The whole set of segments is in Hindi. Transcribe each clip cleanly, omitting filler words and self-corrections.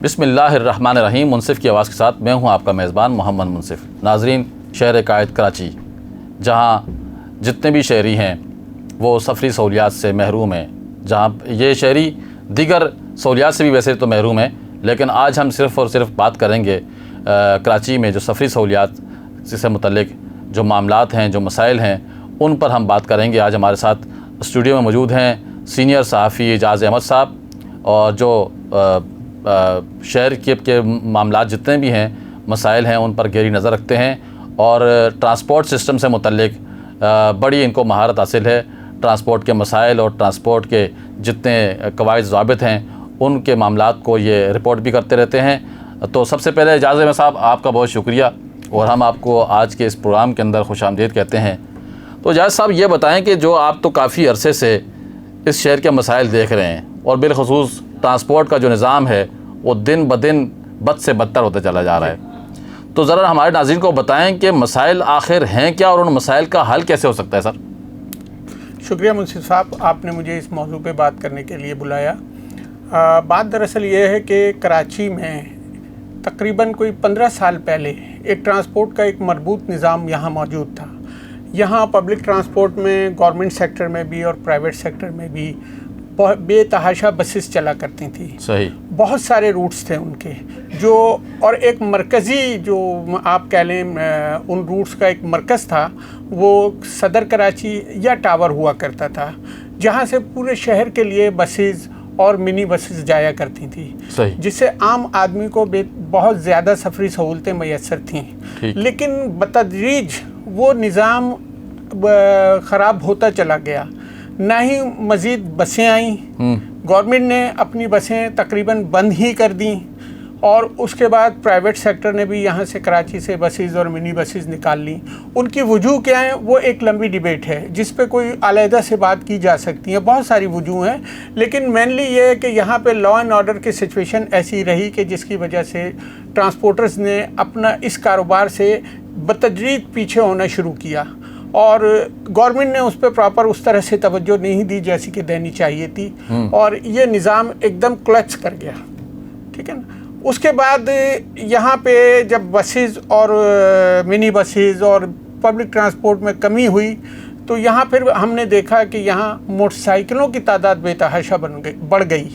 बिस्मिल्लाहिर्रहमानिर्रहीम। मुनसिफ़ की आवाज़ के साथ मैं हूं आपका मेज़बान मोहम्मद मुनसिफ़। नाज़रीन, शहर कायद कराची, जहां जितने भी शहरी हैं वो सफरी सहूलियात से महरूम हैं, जहां ये शहरी दीगर सहूलियात से भी वैसे तो महरूम हैं, लेकिन आज हम सिर्फ़ और सिर्फ बात करेंगे कराची में जो सफरी सहूलियात से मुतल्लिक जो मामलात हैं, जो मसाइल हैं, उन पर हम बात करेंगे। आज हमारे साथ स्टूडियो में मौजूद हैं सीनियर सहाफ़ी एजाज़ अहमद साहब, और जो शहर के मामलात जितने भी हैं, मसाइल हैं, उन पर गहरी नज़र रखते हैं और ट्रांसपोर्ट सिस्टम से मुतल्लिक बड़ी इनको महारत हासिल है। ट्रांसपोर्ट के मसाइल और ट्रांसपोर्ट के जितने कवायद ज़ाबित हैं, उनके मामलात को ये रिपोर्ट भी करते रहते हैं। तो सबसे पहले एजाज़ अहमद साहब, आपका बहुत शुक्रिया, और हम आपको आज के इस प्रोग्राम के अंदर खुशामदीद कहते हैं। तो एजाज़ साहब, ये बताएँ कि जो आप तो काफ़ी अरसे से इस शहर के मसाइल देख रहे हैं, और बिलखुसूस ट्रांसपोर्ट का जो निज़ाम है वो दिन ब दिन बद से बदतर होता चला जा रहा है, तो ज़रा हमारे नाज़रीन को बताएं कि मसाइल आखिर हैं क्या और उन मसाइल का हल कैसे हो सकता है। सर, शुक्रिया मुंसिफ साहब, आपने मुझे इस मौजू पे बात करने के लिए बुलाया। बात दरअसल ये है कि कराची में तकरीबन कोई 15 साल पहले एक ट्रांसपोर्ट का एक मरबूत निज़ाम यहाँ मौजूद था। यहाँ पब्लिक ट्रांसपोर्ट में गवर्नमेंट सेक्टर में भी और प्राइवेट सेक्टर में भी बेतहाशा बसेस चला करती थी। सही, बहुत सारे रूट्स थे उनके, जो और एक मरकज़ी जो आप कह लें उन रूट्स का एक मरकज़ था, वो सदर कराची या टावर हुआ करता था, जहाँ से पूरे शहर के लिए बसेस और मिनी बसेस जाया करती थी, जिससे आम आदमी को बहुत ज़्यादा सफरी सहूलतें मैसर थीं। लेकिन बतदरीज वो निज़ाम ख़राब होता चला गया, ना ही मज़ीद बसें आईं। गवर्नमेंट ने अपनी बसें तकरीबन बंद ही कर दी, और उसके बाद प्राइवेट सेक्टर ने भी यहाँ से कराची से बसेस और मिनी बसेस निकाल ली। उनकी वजूह क्या है, वो एक लंबी डिबेट है जिस पे कोई अलहदा से बात की जा सकती है। बहुत सारी वजूह हैं, लेकिन मेनली ये है कि यहाँ पे लॉ एंड ऑर्डर की सिचुएशन ऐसी रही कि जिसकी वजह से ट्रांसपोर्टर्स ने अपना इस कारोबार से बतदरीज पीछे होना शुरू किया, और गवर्नमेंट ने उस पर प्रॉपर उस तरह से तवज्जो नहीं दी जैसी कि देनी चाहिए थी, और ये निज़ाम एकदम क्लच कर गया। ठीक है ना। उसके बाद यहाँ पे जब बसेस और मिनी बसेस और पब्लिक ट्रांसपोर्ट में कमी हुई, तो यहाँ फिर हमने देखा कि यहाँ मोटरसाइकिलों की तादाद बेतहाशा बढ़ गई,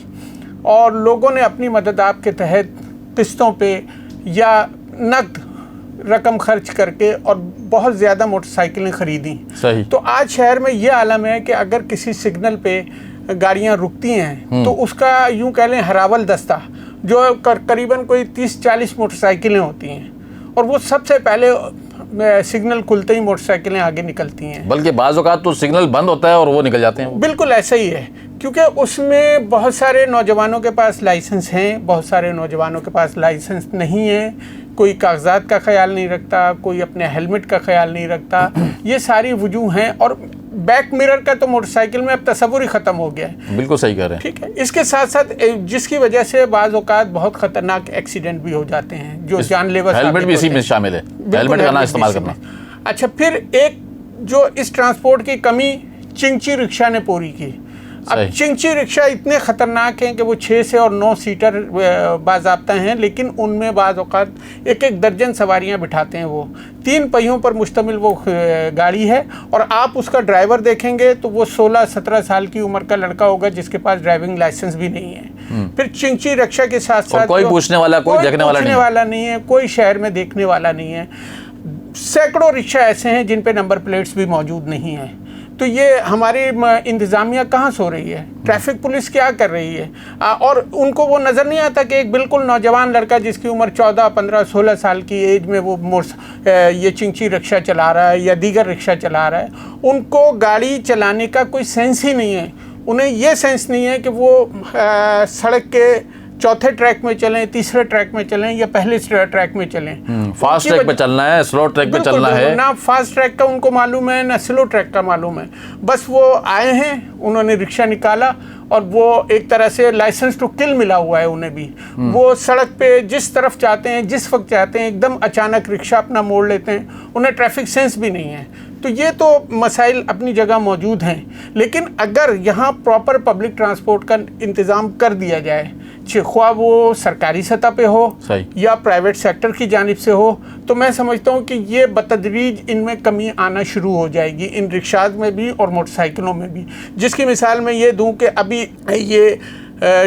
और लोगों ने अपनी मदद आप के तहत किस्तों पे या नकद रकम खर्च करके और बहुत ज़्यादा मोटरसाइकिलें ख़रीदी। सही। तो आज शहर में ये आलम है कि अगर किसी सिग्नल पे गाड़ियाँ रुकती हैं तो उसका यूँ कह लें हरावल दस्ता, जो करीबन कोई 30-40 मोटरसाइकिलें होती हैं, और वो सबसे पहले सिग्नल खुलते ही मोटरसाइकिलें आगे निकलती हैं। बल्कि बाज़ औक़ात तो सिग्नल बंद होता है और वो निकल जाते हैं। बिल्कुल ऐसा ही है, क्योंकि उसमें बहुत सारे नौजवानों के पास लाइसेंस हैं, बहुत सारे नौजवानों के पास लाइसेंस नहीं है, कोई कागजात का ख्याल नहीं रखता, कोई अपने हेलमेट का ख्याल नहीं रखता। ये सारी वजूह हैं, और बैक मिरर का तो मोटरसाइकिल में अब तस्वुर ही ख़त्म हो गया है। बिल्कुल सही कह रहे हैं। ठीक है। इसके साथ साथ जिसकी वजह से बाज़ औक़ात बहुत ख़तरनाक एक्सीडेंट भी हो जाते हैं, जो जानलेवा। हेलमेट भी इसी में शामिल है, हेलमेट का ना इस्तेमाल करना। अच्छा, फिर एक जो इस ट्रांसपोर्ट की कमी चिंची रिक्शा ने पूरी की। अब चिंची रिक्शा इतने ख़तरनाक हैं कि वो 6 से और 9 सीटर बाज़ाब्ता हैं, लेकिन उनमें बाज़ औक़ात एक दर्जन सवारियां बिठाते हैं। वो 3 पहियों पर मुश्तमिल वो गाड़ी है, और आप उसका ड्राइवर देखेंगे तो वो 16-17 साल की उम्र का लड़का होगा जिसके पास ड्राइविंग लाइसेंस भी नहीं है। फिर चिंची रिक्शा के साथ साथ कोई पूछने वाला, कोई देखने वाला नहीं है, कोई शहर में देखने वाला नहीं है। सैकड़ों रिक्शा ऐसे हैं जिन पे नंबर प्लेट्स भी मौजूद नहीं हैं। तो ये हमारी इंतज़ामिया कहाँ सो रही है, ट्रैफिक पुलिस क्या कर रही है, और उनको वो नज़र नहीं आता कि एक बिल्कुल नौजवान लड़का जिसकी उम्र 14, 15, 16 साल की एज में वो ये चिंची रिक्शा चला रहा है या दीगर रिक्शा चला रहा है। उनको गाड़ी चलाने का कोई सेंस ही नहीं है। उन्हें ये सेंस नहीं है कि वो सड़क के चौथे ट्रैक में चलें, तीसरे ट्रैक में चलें या पहले ट्रैक में चलें। फास्ट ट्रैक पे चलना है, स्लो ट्रैक पे चलना है। ना फास्ट ट्रैक का उनको मालूम है, ना स्लो ट्रैक का मालूम है। बस वो आए हैं, उन्होंने रिक्शा निकाला, और वो एक तरह से लाइसेंस टू किल मिला हुआ है उन्हें भी। वो सड़क पे जिस तरफ चाहते हैं, जिस वक्त चाहते हैं, एकदम अचानक रिक्शा अपना मोड़ लेते हैं। उन्हें ट्रैफिक सेंस भी नहीं है। तो ये तो मसाइल अपनी जगह मौजूद हैं, लेकिन अगर यहाँ प्रॉपर पब्लिक ट्रांसपोर्ट का इंतज़ाम कर दिया जाए ख्वाह वो सरकारी सतह पे हो सही। या प्राइवेट सेक्टर की जानिब से हो, तो मैं समझता हूँ कि ये बतदरीज इनमें कमी आना शुरू हो जाएगी, इन रिक्शाज में भी और मोटरसाइकिलों में भी। जिसकी मिसाल मैं ये दूँ कि अभी ये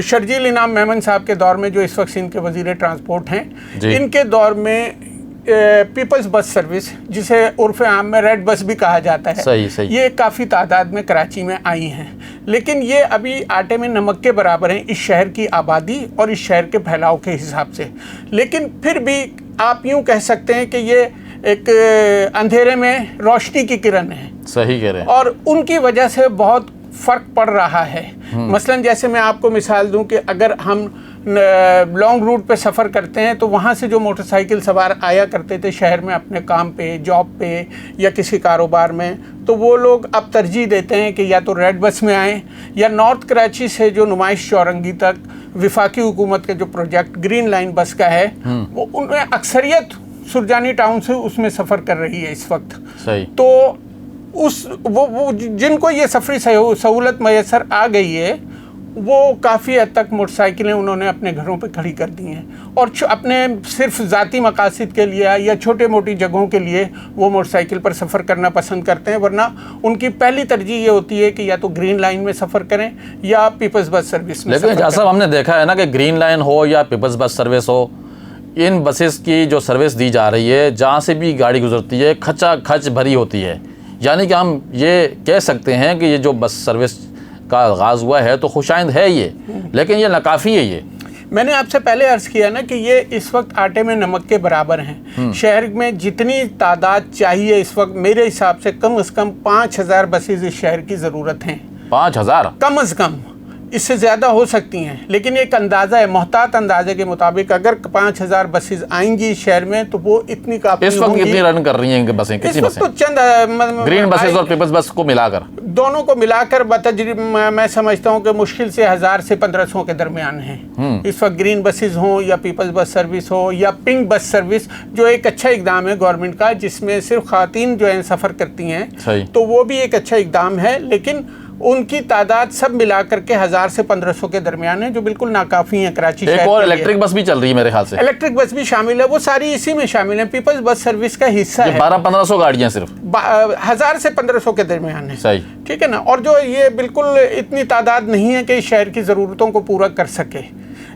शर्जील इनाम मेमन साहब के दौर में, जो इस वक्त सिंध के वज़ीर ट्रांसपोर्ट हैं, इनके दौर में पीपल्स बस सर्विस, जिसे उर्फ़ आम में रेड बस भी कहा जाता है, सही सही। ये काफ़ी तादाद में कराची में आई हैं, लेकिन ये अभी आटे में नमक के बराबर हैं इस शहर की आबादी और इस शहर के फैलाव के हिसाब से। लेकिन फिर भी आप यूँ कह सकते हैं कि ये एक अंधेरे में रोशनी की किरण है। सही कह रहे हैं। और उनकी वजह से बहुत फ़र्क पड़ रहा है। मसलन जैसे मैं आपको मिसाल दूं कि अगर हम लॉन्ग रूट पे सफ़र करते हैं तो वहाँ से जो मोटरसाइकिल सवार आया करते थे शहर में अपने काम पे, जॉब पे या किसी कारोबार में, तो वो लोग अब तरजीह देते हैं कि या तो रेड बस में आएँ या नॉर्थ कराची से जो नुमाइश चौरंगी तक वफाकी हुकूमत के जो प्रोजेक्ट ग्रीन लाइन बस का है, वो उनमें अक्सरियत सुरजानी टाउन से उसमें सफ़र कर रही है इस वक्त। सही। तो वो जिनको ये सफरी सहूलत मैसर आ गई है, वो काफ़ी हद तक मोटरसाइकिलें उन्होंने अपने घरों पे खड़ी कर दी हैं और अपने सिर्फ ज़ाती मकासद के लिए या छोटे मोटी जगहों के लिए वो मोटरसाइकिल पर सफ़र करना पसंद करते हैं। वरना उनकी पहली तरजीह ये होती है कि या तो ग्रीन लाइन में सफ़र करें या पीपल्स बस सर्विस में। लेकिन जैसा हमने देखा है ना कि ग्रीन लाइन हो या पीपल्स बस सर्विस हो, इन बसेस की जो सर्विस दी जा रही है, जहाँ से भी गाड़ी गुजरती है खचा खच भरी होती है। यानी कि हम ये कह सकते हैं कि ये जो बस सर्विस का आगाज़ हुआ है तो खुशाइंद है ये, लेकिन ये नाकाफ़ी है। ये मैंने आपसे पहले अर्ज़ किया ना कि ये इस वक्त आटे में नमक के बराबर हैं। शहर में जितनी तादाद चाहिए इस वक्त मेरे हिसाब से कम 5000 बसेज इस शहर की ज़रूरत हैं। 5000 कम से कम, इससे ज़्यादा हो सकती हैं, लेकिन एक अंदाज़ा है, मोहतात अंदाजे के मुताबिक अगर 5000 बसेज आएंगी शहर में तो वो इतनी काफ़ी। इस वक्त कितनी रन कर रही हैं बसें? कितनी बसें? तो चंद ग्रीन बसेज और पीपल्स बस को मिलाकर, दोनों को मिलाकर मैं समझता हूँ कि मुश्किल से 1000 से 1500 के दरमियान हैं इस वक्त। ग्रीन बसेज हों या पीपल्स बस सर्विस हो या पिंक बस सर्विस, जो एक अच्छा इकदाम है गवर्नमेंट का, जिसमें सिर्फ खातीन जो है सफ़र करती हैं, तो वो भी एक अच्छा इकदाम है। लेकिन उनकी तादाद सब मिलाकर के 1000 से 1500 के दरमियान है, जो बिल्कुल नाकाफ़ी है कराची शहर। एक और इलेक्ट्रिक बस भी चल रही है मेरे ख्याल से। इलेक्ट्रिक बस भी शामिल है, वो सारी इसी में शामिल है, पीपल्स बस सर्विस का हिस्सा है। 1200-1500 गाड़ियाँ सिर्फ 1000 से 1500 के दरमियान है। सही, ठीक है ना। और जो ये बिल्कुल इतनी तादाद नहीं है कि शहर की ज़रूरतों को पूरा कर सके।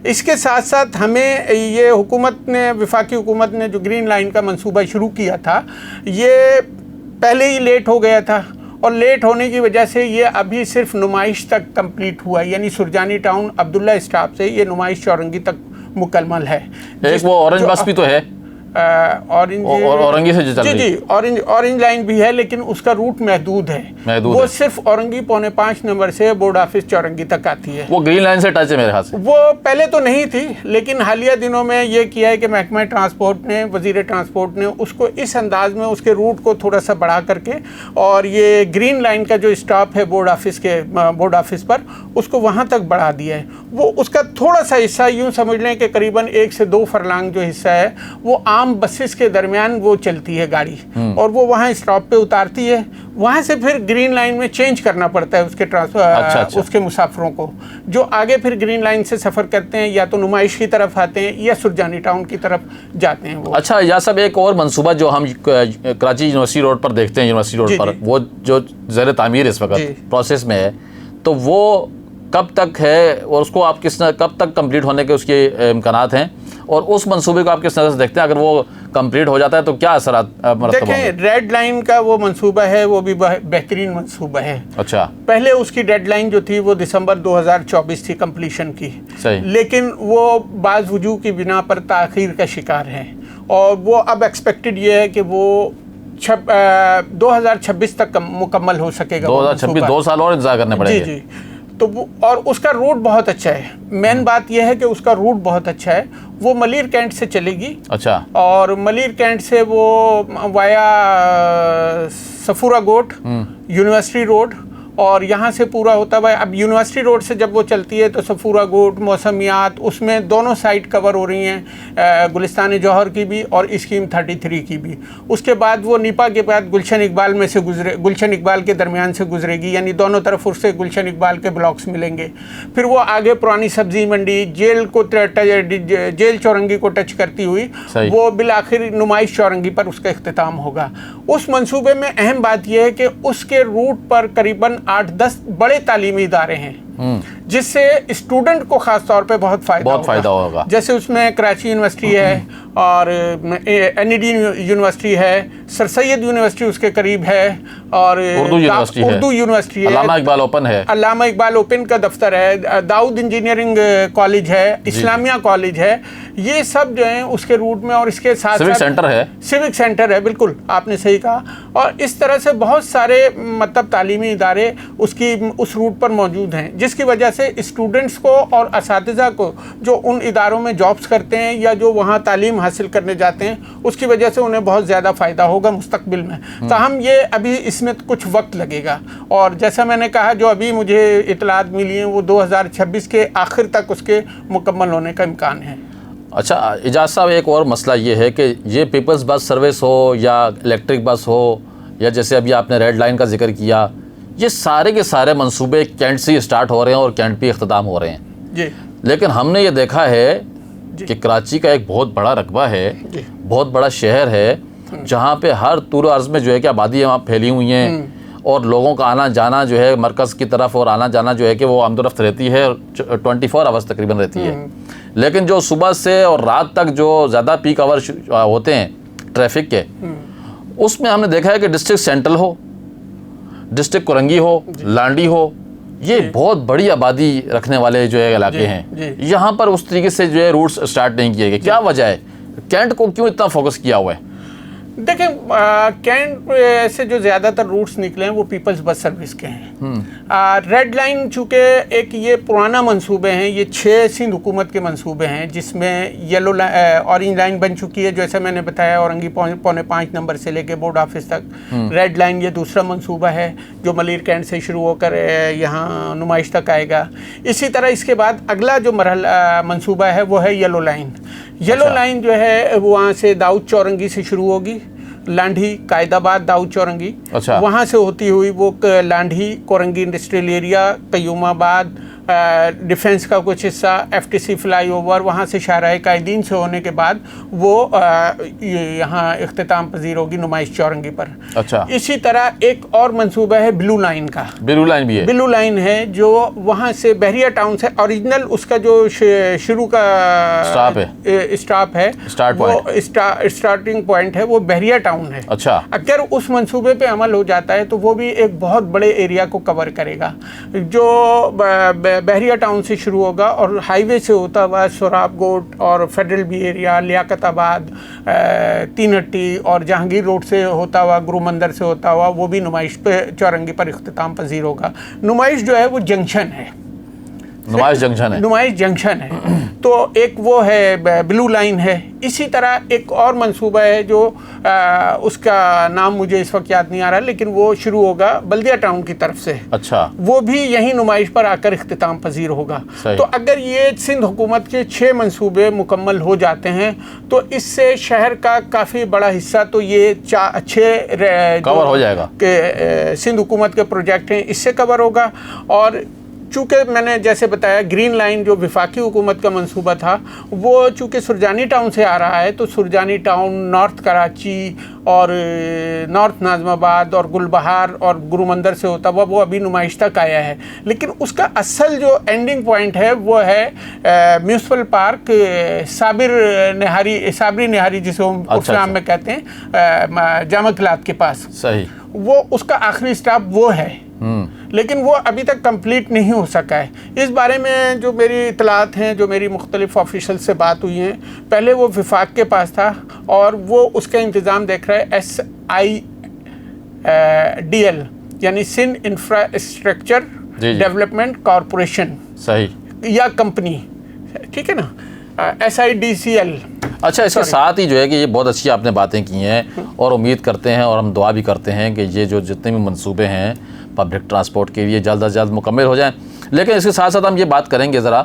इसके साथ साथ हमें ये हुकूमत ने, वफाकी हुकूमत ने जो ग्रीन लाइन का मंसूबा शुरू किया था, ये पहले ही लेट हो गया था और लेट होने की वजह से ये अभी सिर्फ नुमाइश तक कंप्लीट हुआ, यानी सुरजानी टाउन अब्दुल्ला स्टॉप से ये नुमाइश चौरंगी तक मुकम्मल है। एक वो ऑरेंज बस भी तो है, औरंगी से जो चल रही है। जी, ऑरेंज लाइन भी है, लेकिन उसका रूट महदूद है। वो सिर्फ औरंगी 5.25 नंबर से बोर्ड ऑफिस चौरंगी तक आती है। वो ग्रीन लाइन से टच है मेरे हाथ से। वो पहले तो नहीं थी, लेकिन हालिया दिनों में ये किया है कि महकमा ट्रांसपोर्ट ने, वजीर ट्रांसपोर्ट ने उसको इस अंदाज में उसके रूट को थोड़ा सा बढ़ा करके, और ये ग्रीन लाइन का जो स्टॉप है बोर्ड ऑफिस पर, उसको वहाँ तक बढ़ा दिया है। वो उसका थोड़ा सा हिस्सा यूँ समझ लें कि करीबन 1 से 2 फरलांग जो हिस्सा है वो आम बसेस के दरमियान वो चलती है गाड़ी, और वो वहाँ स्टॉप पे उतारती है। वहाँ से फिर ग्रीन लाइन में चेंज करना पड़ता है उसके उसके मुसाफिरों को, जो आगे फिर ग्रीन लाइन से सफ़र करते हैं, या तो नुमाइश की तरफ आते हैं या सुरजानी टाउन की तरफ जाते हैं वो। अच्छा, यह सब एक और मंसूबा जो हम कराची यूनिवर्सिटी रोड पर देखते हैं, यूनिवर्सिटी रोड पर वो जो ज़ेर तामीर इस वक्त प्रोसेस में है, तो वो कब तक है और उसको आप कब तक कंप्लीट होने के उसके इम्कानात हैं, और उस मंसूबे को आप किस नज़र से देखते हैं? अगर वो कंप्लीट हो जाता है तो क्या असरात मरतब होंगे? देखें, रेड लाइन का वो मंसूबा है, वो भी बेहतरीन मंसूबा है। अच्छा, पहले उसकी डेडलाइन जो थी वो दिसंबर 2024 थी कंप्लीशन की। सही। लेकिन वो बाज़ वजूह की बिना पर ताख़ीर का शिकार है, और वो अब एक्सपेक्टेड ये है कि वो 2026 तक मुकम्मल हो सकेगा। 2026, 2 साल और इंतजार करने पड़ेंगे। जी। तो और उसका रूट बहुत अच्छा है। मेन बात यह है कि उसका रूट बहुत अच्छा है। वो मलिर कैंट से चलेगी। अच्छा। और मलिर कैंट से वो वाया सफूरा गोट, यूनिवर्सिटी रोड, और यहाँ से पूरा होता हुआ अब यूनिवर्सिटी रोड से जब वो चलती है तो सफूरा गोट, मौसमियात, उसमें दोनों साइड कवर हो रही हैं, गुलिस्तान जौहर की भी और स्कीम 33 की भी। उसके बाद वो नीपा के बाद गुलशन इकबाल में से गुलशन इकबाल के दरमियान से गुजरेगी, यानी दोनों तरफ उससे गुलशन इकबाल के ब्लॉक्स मिलेंगे। फिर वो आगे पुरानी सब्जी मंडी, जेल चौरंगी को टच करती हुई वो बिल आखिर नुमाइश चौरंगी पर उसका इख्तिताम होगा। उस मंसूबे में अहम बात यह है कि उसके रूट पर करीबन 8-10 बड़े तालीमी इदारे हैं जिससे स्टूडेंट को खास तौर पे बहुत फायदा होगा। जैसे उसमें कराची यूनिवर्सिटी है और NED यूनिवर्सिटी है, सर सैयद यूनिवर्सिटी उसके करीब है और उर्दू यूनिवर्सिटी है, अल्लामा इकबाल ओपन है, अल्लामा इकबाल ओपन का दफ्तर है, दाऊद इंजीनियरिंग कॉलेज है, इस्लामिया कॉलेज है, ये सब जो हैं उसके रूट में। और इसके साथ सिविक सेंटर है, बिल्कुल आपने सही कहा। और इस तरह से बहुत सारे मतलब तालीमी इदारे उसकी उस रूट पर मौजूद हैं, जिसकी वजह से स्टूडेंट्स को और असातिज़ा को जो उन इदारों में जॉब्स करते हैं या जो वहाँ तालीम हासिल करने जाते हैं, उसकी वजह से उन्हें बहुत ज़्यादा फ़ायदा होगा मुस्तकबिल में। ताहम ये अभी इसमें कुछ वक्त लगेगा और जैसा मैंने कहा जो अभी मुझे इतलात मिली हैं वो 2026 के आखिर तक उसके मुकम्मल होने का इम्कान है। अच्छा इजाज़ साहब, एक और मसला ये है कि ये पीपल्स बस सर्विस हो या इलेक्ट्रिक बस हो या जैसे अभी आपने रेड लाइन का जिक्र किया, ये सारे के सारे मंसूबे कैंट से स्टार्ट हो रहे हैं और कैंट पे इख्तिताम हो रहे हैं जी। लेकिन हमने ये देखा है कि कराची का एक बहुत बड़ा रकबा है, बहुत बड़ा शहर है जहाँ पे हर तूर अर्ज़ में जो है कि आबादी वहाँ फैली हुई हैं और लोगों का आना जाना जो है मरकज़ की तरफ और आना जाना जो है कि वो आमदोरफ्त रहती है, 24 आवर्स तकरीबन रहती है। लेकिन जो सुबह से और रात तक जो ज़्यादा पीक आवर होते हैं ट्रैफिक के, उसमें हमने देखा है कि डिस्ट्रिक्ट सेंट्रल हो, डिस्ट्रिक्ट कोरंगी हो, लांडी हो, ये बहुत बड़ी आबादी रखने वाले जो है इलाके हैं। यहाँ पर उस तरीके से जो है रूट्स स्टार्ट नहीं किए गए, क्या वजह है? कैंट को क्यों इतना फोकस किया हुआ है? देखें कैंट से जो ज़्यादातर रूट्स निकले हैं वो पीपल्स बस सर्विस के हैं। रेड लाइन चूँकि एक ये पुराना मंसूबे हैं, ये 6 सिंध हुकूमत के मंसूबे हैं जिसमें येलो ऑरेंज लाइन बन चुकी है जैसे मैंने बताया, औरंगी 5.5 नंबर से लेके बोर्ड ऑफिस तक। रेड लाइन ये दूसरा मंसूबा है जो मलिर कैंट से शुरू होकर यहाँ नुमाइश तक आएगा। इसी तरह इसके बाद अगला जो मरहला मंसूबा है वो है येलो लाइन। येलो लाइन जो है वहाँ से दाऊद चौरंगी से शुरू होगी, लांढी, कायदाबाद, दाऊद चौरंगी, वहाँ से होती हुई वो Landhi, Korangi industrial area, Qayyumabad, defence का कुछ हिस्सा, FTC फ्लाईओवर, वहाँ से शाहराह कायदीन से होने के बाद वो यहाँ इख्तिताम पजीर होगी नुमाइश चौरंगी पर। अच्छा। इसी तरह एक और मंसूबा है ब्लू लाइन का। ब्लू लाइन भी है? ब्लू लाइन है जो वहाँ से बहरिया टाउन से ओरिजिनल उसका जो शुरू का स्टॉप है वो स्टार्टिंग पॉइंट है वो बहरिया टाउन है। अच्छा। अगर उस मंसूबे पे अमल हो जाता है तो वो भी एक बहुत बड़े एरिया को कवर करेगा जो बहरिया टाउन से शुरू होगा और हाईवे से होता हुआ सोराब गोट और फेडरल बी एरिया, लियाकताबाद, तीन हट्टी और जहांगीर रोड से होता हुआ, गुरु मंदिर से होता हुआ वो भी नुमाइश पे चौरंगी पर इख्तिताम पजीर होगा। नुमाइश जो है वो जंक्शन है, नुमाइश जंक्शन है। तो एक वो है ब्लू लाइन है। इसी तरह एक और मंसूबा है जो उसका नाम मुझे इस वक्त याद नहीं आ रहा लेकिन वो शुरू होगा बल्दिया टाउन की तरफ से। अच्छा। वो भी यही नुमाइश पर आकर इख्तिताम पजीर होगा। तो अगर ये सिंध हुकूमत के 6 मंसूबे मुकम्मल हो जाते हैं तो इससे शहर का काफ़ी बड़ा हिस्सा तो ये 6 कवर हो जाएगा कि सिंध हुकूमत के प्रोजेक्ट हैं इससे कवर होगा। और चूँकि मैंने जैसे बताया ग्रीन लाइन जो वफाकी हुकूमत का मंसूबा था वो चूँकि सुरजानी टाउन से आ रहा है तो सुरजानी टाउन, नॉर्थ कराची और नॉर्थ नाज़माबाद और गुलबहार और गुरु मंदिर से होता हुआ वो अभी नुमाइश तक आया है। लेकिन उसका असल जो एंडिंग पॉइंट है वो है म्यूनसिपल पार्क साबरी निहारी जिसे हम उर्फ में कहते हैं, जामा किलात के पास। सही। वो उसका आखिरी स्टॉप वो है लेकिन वो अभी तक कंप्लीट नहीं हो सका है। इस बारे में जो मेरी इतलात हैं, जो मेरी मुख्तलिफ ऑफिशियल से बात हुई हैं, पहले वो विफाक के पास था और वो उसका इंतज़ाम देख रहा है SIDL यानी सिंध इंफ्रास्ट्रक्चर डेवलपमेंट कॉरपोरेशन। सही। या कंपनी, ठीक है ना, SIDCL अच्छा, इसके साथ ही जो है कि ये बहुत अच्छी आपने बातें की हैं और उम्मीद करते हैं और हम दुआ भी करते हैं कि ये जो जितने भी मंसूबे हैं पब्लिक ट्रांसपोर्ट के लिए जल्द अज जल्द मुकम्मल हो जाएं। लेकिन इसके साथ साथ हम ये बात करेंगे ज़रा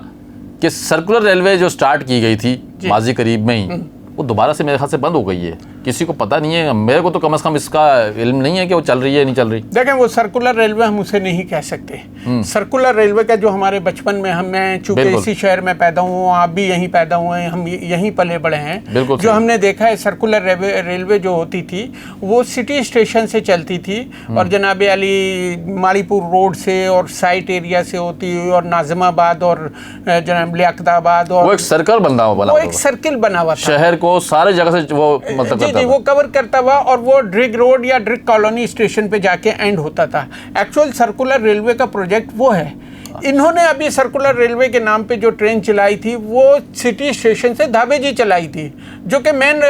कि सर्कुलर रेलवे जो स्टार्ट की गई थी माजी करीब में ही, वो दोबारा से मेरे ख्याल से बंद हो गई है। किसी को पता नहीं है, मेरे को तो कम से कम इसका इल्म नहीं है कि वो चल रही है नहीं चल रही। देखें, वो सर्कुलर रेलवे हम उसे नहीं कह सकते। सर्कुलर रेलवे का जो हमारे बचपन में, मैं चूंकि इसी शहर में पैदा हुआ, आप भी यहीं पैदा हुए हैं, हम यहीं पले बड़े हैं, जो हमने देखा है सर्कुलर रेलवे जो होती थी वो सिटी स्टेशन से चलती थी और जनाब अली माड़ीपुर रोड से और साइट एरिया से होती हुई और नाज़िमाबाद और जनाब लियाकताबाद, और वो एक सर्कल बना हुआ था शहर को सारे जगह से वो मतलब वो कवर करता हुआ, और वो ड्रिग रोड या ड्रिग कॉलोनी स्टेशन पे जाके एंड होता था। एक्चुअल सर्कुलर रेलवे का प्रोजेक्ट वो है। इन्होंने अभी सर्कुलर रेलवे के नाम पे जो ट्रेन चलाई थी वो सिटी स्टेशन से धाबेजी चलाई थी, जो कि मेन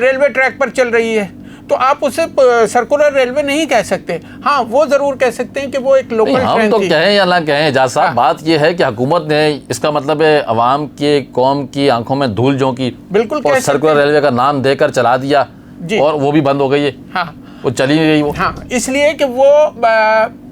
रेलवे ट्रैक पर चल रही है। तो आप उसे सर्कुलर रेलवे नहीं कह सकते। हाँ, वो जरूर कह सकते हैं कि वो एक लोकल ट्रेन थी। हम तो कहें या ना कहें एजाज साहब, बात ये है कि हुकूमत ने, इसका मतलब है अवाम के, कौम की आंखों में धूल झोंकी, बिल्कुल, और सर्कुलर रेलवे का नाम देकर चला दिया और वो भी बंद हो गई है। हाँ, वो चली नहीं गई वो। हाँ, इसलिए कि वो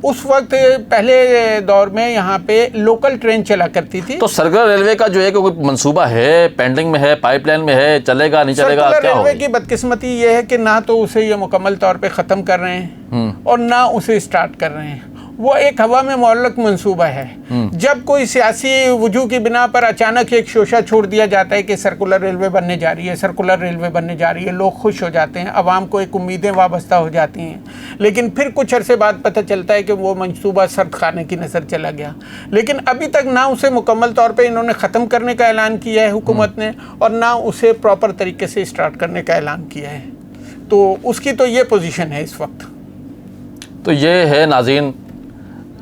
उस वक्त पहले दौर में यहाँ पे लोकल ट्रेन चला करती थी। तो सर्कुलर रेलवे का जो है कि कोई मंसूबा है, पेंडिंग में है, पाइपलाइन में है, चलेगा नहीं चलेगा, क्या सर्कुलर होगा? रेलवे की बदकिस्मती ये है कि ना तो उसे ये मुकम्मल तौर पे ख़त्म कर रहे हैं और ना उसे स्टार्ट कर रहे हैं। वो एक हवा में मुअल्लक मंसूबा है। जब कोई सियासी वजूह की बिना पर अचानक एक शोशा छोड़ दिया जाता है कि सर्कुलर रेलवे बनने जा रही है, सर्कुलर रेलवे बनने जा रही है, लोग खुश हो जाते हैं, अवाम को एक उम्मीदें वाबस्ता हो जाती हैं। लेकिन फिर कुछ अरसे बाद पता चलता है कि वो मंसूबा सर्द खाने की नज़र चला गया। लेकिन अभी तक ना उसे मुकम्मल तौर पर इन्होंने ख़त्म करने का ऐलान किया है हुकूमत ने, और ना उसे प्रॉपर तरीके से स्टार्ट करने का ऐलान किया है। तो उसकी तो ये पोजीशन है इस वक्त। तो ये है नाज़रीन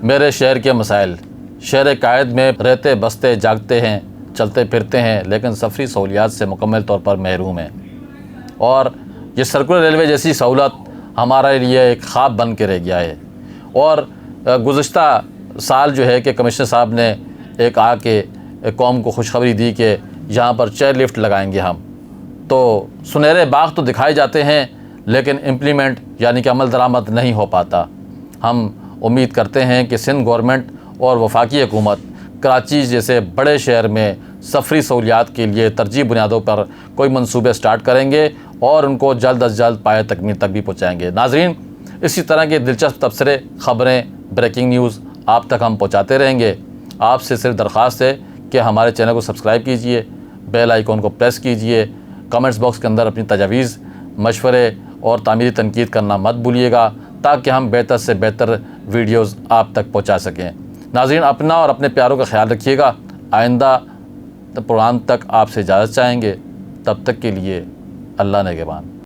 मेरे शहर के मसाइल। शहर कायद में रहते बसते जागते हैं, चलते फिरते हैं, लेकिन सफरी सहूलियात से मुकम्मल तौर पर महरूम हैं। और ये सर्कुलर रेलवे जैसी सहूलत हमारे लिए एक ख्वाब बन के रह गया है। और गुज़श्ता साल जो है कि कमिश्नर साहब ने एक आके कौम को खुशखबरी दी कि यहाँ पर चेयर लिफ्ट लगाएंगे हम। तो सुनहरे बाग तो दिखाए जाते हैं, लेकिन इम्प्लीमेंट यानी कि अमल दरामद नहीं हो पाता। हम उम्मीद करते हैं कि सिंध गवर्नमेंट और वफाकी हुकूमत कराची जैसे बड़े शहर में सफरी सहूलियात के लिए तरजीह बुनियादों पर कोई मंसूबे स्टार्ट करेंगे और उनको जल्द अज जल्द पाए तकमील तक भी पहुँचाएँगे। नाज़रीन, इसी तरह के दिलचस्प तबसरे, ख़बरें, ब्रेकिंग न्यूज़ आप तक हम पहुँचाते रहेंगे। आपसे सिर्फ दरख्वास्त है कि हमारे चैनल को सब्सक्राइब कीजिए, बेल आइकॉन को प्रेस कीजिए, कमेंट्स बॉक्स के अंदर अपनी तजावीज़, मशवरे और तामीरी तनकीद करना मत भूलिएगा, ताकि हम बेहतर से बेहतर वीडियोज़ आप तक पहुँचा सकें। नाज़रीन, अपना और अपने प्यारों का ख्याल रखिएगा। आइंदा प्रोग्राम तक आपसे इजाज़त चाहेंगे। तब तक के लिए अल्लाह नेगेबान।